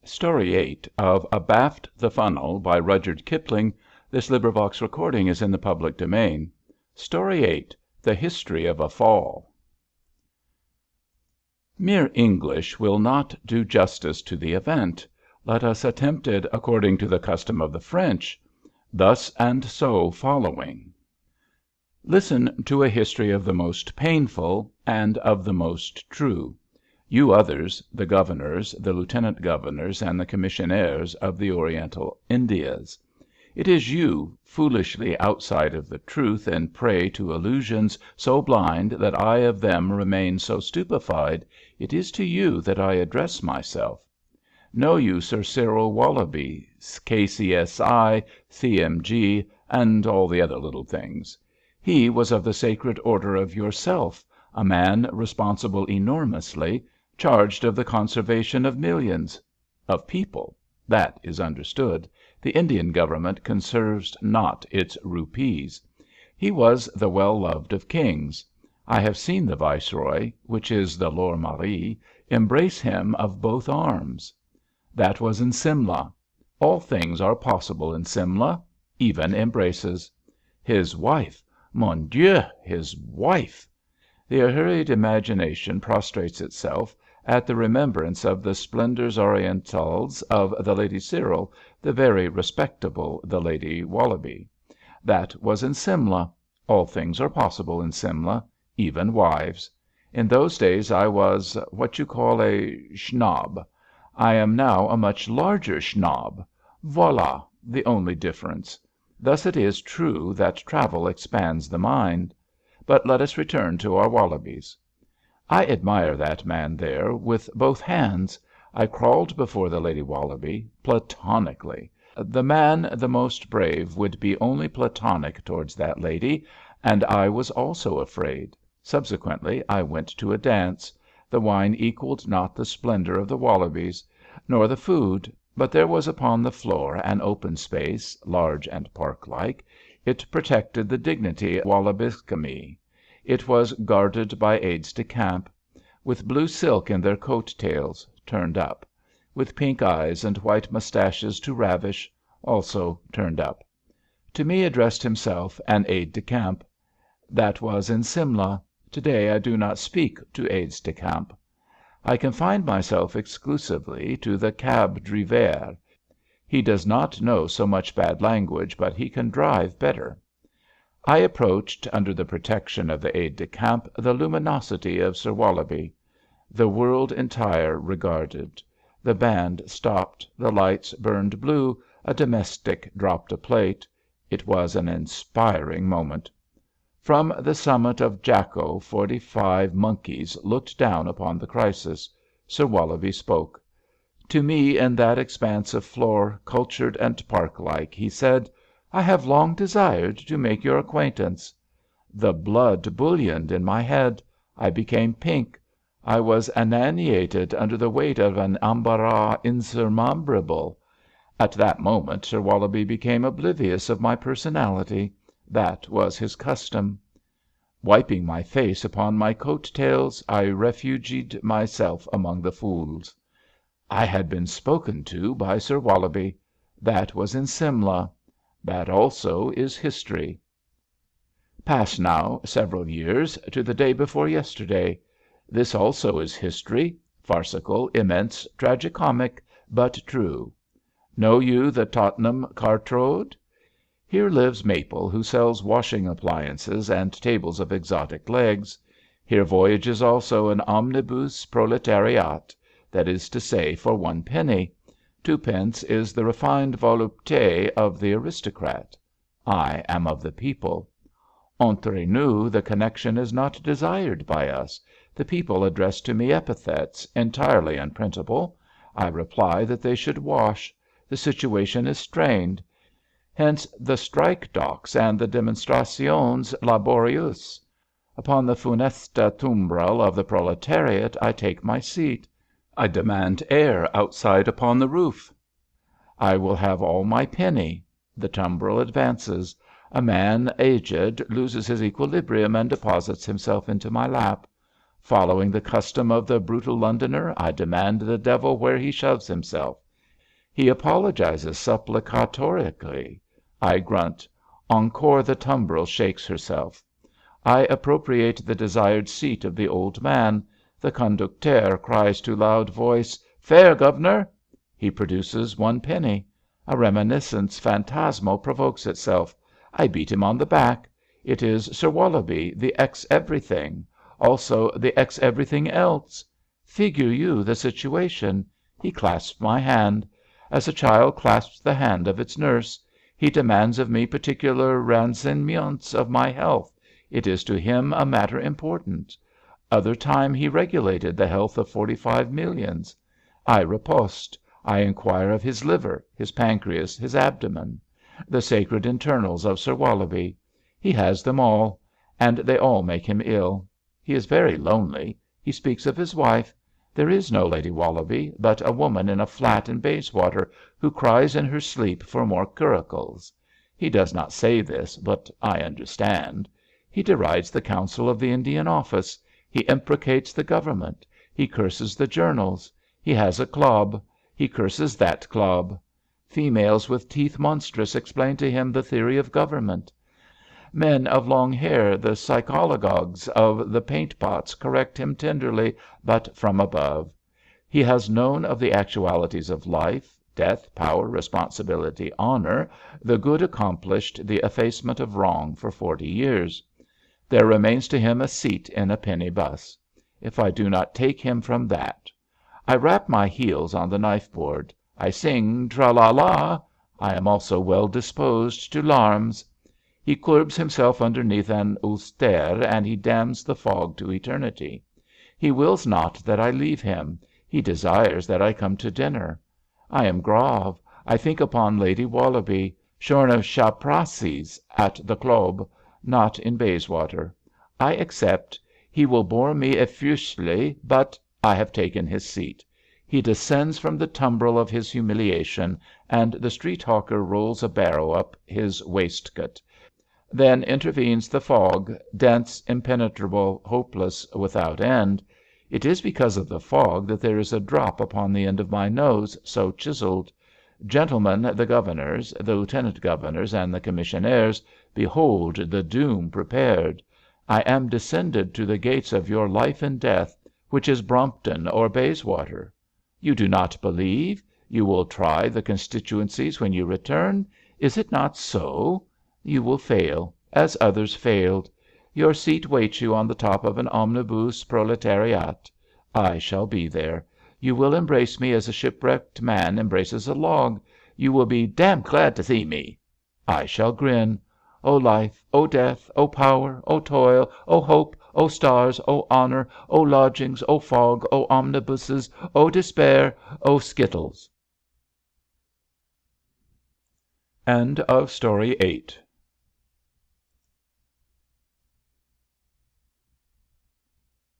Story 8 of Abaft the Funnel by Rudyard Kipling. This recording is in the public domain. Story 8. The History of a Fall. Mere English will not do justice to the event. Let us attempt it according to the custom of the French. Thus and so following. Listen to a history of the most painful and of the most true. You others, the governors, the lieutenant governors, and the commissionaires of the Oriental Indias. It is you, foolishly outside of the truth and prey to illusions so blind that I of them remain so stupefied, it is to you that I address myself. Know you Sir Cyril Wollobie, K.C.S.I., C.M.G., and all the other little things? He was of the sacred order of yourself, a man responsible enormously, charged of the conservation of millions. Of people. That is understood. The Indian government conserves not its rupees. He was the well-loved of kings. I have seen the Viceroy, which is the Lord Maire, embrace him of both arms. That was in Simla. All things are possible in Simla, even embraces. His wife! Mon Dieu, his wife! The hurried imagination prostrates itself at the remembrance of the splendors orientales of the Lady Cyril, the very respectable the Lady Wollobie. That was in Simla. All things are possible in Simla, even wives. In those days I was what you call a schnob. I am now a much larger schnob. Voilà the only difference. Thus it is true that travel expands the mind. But let us return to our Wollobies. I admire that man there with both hands. I crawled before the Lady Wollobie, platonically. The man the most brave would be only platonic towards that lady, and I was also afraid. Subsequently I went to a dance. The wine equalled not the splendor of the Wollobies, nor the food, but there was upon the floor an open space, large and park-like. It protected the dignity Wollobiscamie. It was guarded by aides de camp, with blue silk in their coat-tails, turned up, with pink eyes and white moustaches to ravish, also turned up. To me addressed himself an aide de camp. That was in Simla. To-day I do not speak to aides de camp. I confine myself exclusively to the cab drivaire. He does not know so much bad language, but he can drive better. I approached, under the protection of the aide de camp, the luminosity of Sir Wollobie. The world entire regarded. The band stopped, the lights burned blue, a domestic dropped a plate. It was an inspiring moment. From the summit of Jakko 45 monkeys looked down upon the crisis. Sir Wollobie spoke. To me in that expanse of floor, cultured and park-like, he said, I have long desired to make your acquaintance. The blood bouilloned in my head. I became pink. I was inaniated under the weight of an embarras insurmountable. At that moment Sir Wollobie became oblivious of my personality. That was his custom. Wiping my face upon my coat-tails, I refugied myself among the fools. I had been spoken to by Sir Wollobie. That was in Simla. That also is history. Pass now several years to the day before yesterday. This also is history, farcical, immense, tragicomic, but true. Know you the Tottenham Cart Road? Here lives Maple, who sells washing appliances and tables of exotic legs. Here voyages also an omnibus proletariat, that is to say, for 1 penny. 2d is the refined volupté of the aristocrat. I am of the people. Entre nous, the connection is not desired by us. The people address to me epithets entirely unprintable. I reply that they should wash. The situation is strained. Hence the strike docks and the demonstrations laborieuses. Upon the funesta tumbrel of the proletariat I take my seat. I demand air outside upon the roof. I will have all my penny. The tumbrel advances. A man aged loses his equilibrium and deposits himself into my lap. Following the custom of the brutal Londoner, I demand the devil where he shoves himself. He apologizes supplicatorically. I grunt. Encore the tumbril shakes herself. I appropriate the desired seat of the old man. The conducteur cries to loud voice, "Fare, guv'nor!" He produces 1 penny. A reminiscence phantasmal provokes itself. I beat him on the back. It is Sir Wollobie, the ex everything. Also the ex everything else. Figure you the situation. He clasps my hand. As a child clasps the hand of its nurse. He demands of me particular renseignements of my health. It is to him a matter important. Other time he regulated the health of 45 millions. I riposte. I inquire of his liver, his pancreas, his abdomen. The sacred internals of Sir Wollobie. He has them all. And they all make him ill. He is very lonely. He speaks of his wife. There is no Lady Wollobie, but a woman in a flat in Bayswater who cries in her sleep for more curricles. He does not say this, but I understand. He derides the Council of the Indian Office. He imprecates the Government. He curses the journals. He has a club. He curses that club. Females with teeth monstrous explain to him the theory of government. Men of long hair, the psychologues of the paint pots, correct him tenderly, but from above. He has known of the actualities of life, death, power, responsibility, honour, the good accomplished, the effacement of wrong for 40 years. There remains to him a seat in a penny bus. If I do not take him from that. I rap my heels on the knife board. I sing tra la la. I am also well disposed to larmes. He curbs himself underneath an ulster and he damns the fog to eternity. He wills not that I leave him. He desires that I come to dinner. I am grave. I think upon Lady Wollobie, shorn of chaprassis at the club, not in Bayswater. I accept. He will bore me effusively, but I have taken his seat. He descends from the tumbril of his humiliation, and the street hawker rolls a barrow up his waistcoat. Then intervenes the fog, dense, impenetrable, hopeless, without end. It is because of the fog that there is a drop upon the end of my nose, so chiselled. Gentlemen the governors, the lieutenant governors, and the commissionaires, behold the doom prepared. I am descended to the gates of your life and death, which is Brompton or Bayswater. You do not believe? You will try the constituencies when you return? Is it not so? You will fail, as others failed. Your seat waits you on the top of an omnibus proletariat. I shall be there. You will embrace me as a shipwrecked man embraces a log. You will be damned glad to see me. I shall grin. O life, O death, O power, O toil, O hope, O stars, O honour, O lodgings, O fog, O omnibuses, O despair, O skittles. End of Story 8